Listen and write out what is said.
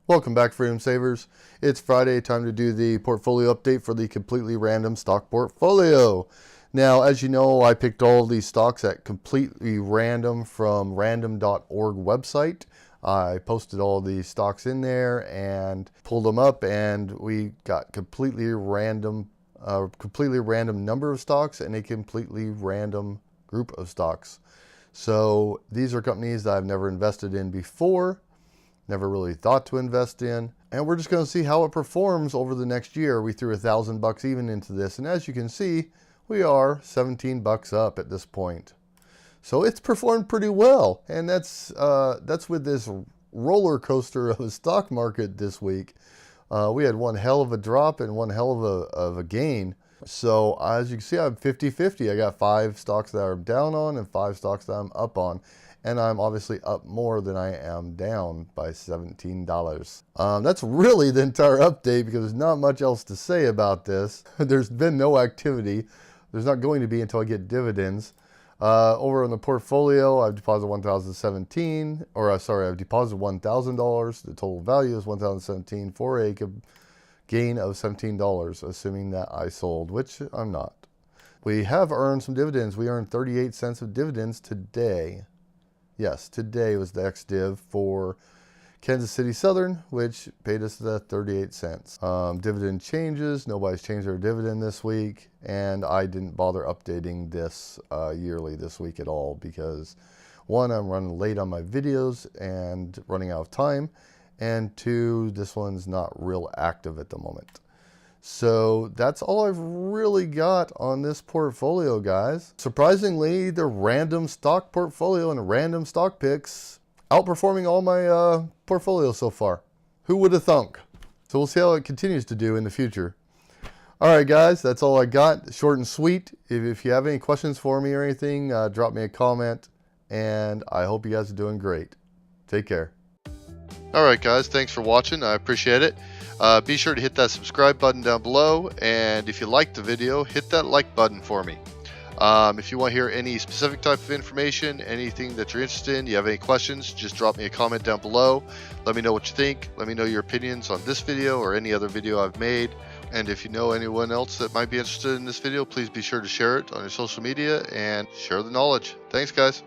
Welcome back, Freedom Savers. It's Friday, time to do the portfolio update for the completely random stock portfolio. Now, as you know, I picked all these stocks at completely random from random.org website. I posted all these stocks in there and pulled them up, and we got completely random number of stocks and a completely random group of stocks. So these are companies that I've never invested in before, never really thought to invest in, and we're just going to see how it performs over the next year. We threw $1,000 even into this, and as you can see, we are $17 up at this point. So it's performed pretty well, and that's with this roller coaster of a stock market this week. We had one hell of a drop and one hell of a gain. So as you can see, I'm 50-50. I got 5 stocks that I'm down on and 5 stocks that I'm up on. And I'm obviously up more than I am down by $17. That's really the entire update, because there's not much else to say about this. There's been no activity. There's not going to be until I get dividends. Over on the portfolio, I've deposited $1,017, or sorry, I've deposited $1,000. The total value is $1,017 for a gain of $17, assuming that I sold, which I'm not. We have earned some dividends. We earned 38 cents of dividends today. Yes, today was the ex-div for Kansas City Southern, which paid us the 38 cents. Dividend changes. Nobody's changed their dividend this week, and I didn't bother updating this yearly this week at all because, one, I'm running late on my videos and running out of time, and 2, this one's not real active at the moment. So that's all I've really got on this portfolio, guys. Surprisingly, the random stock portfolio and random stock picks outperforming all my portfolio so far. Who would have thunk? So we'll see how it continues to do in the future. All right, guys, that's all I got. Short and sweet. If you have any questions for me or anything, drop me a comment, and I hope you guys are doing great. Take care. All right, guys, thanks for watching. I appreciate it. Be sure to hit that subscribe button down below, and if you liked the video, hit that like button for me. If you want to hear any specific type of information, anything that you're interested in, you have any questions, just drop me a comment down below. Let me know what you think. Let me know your opinions on this video or any other video I've made. And if you know anyone else that might be interested in this video, please be sure to share it on your social media and share the knowledge. Thanks, guys.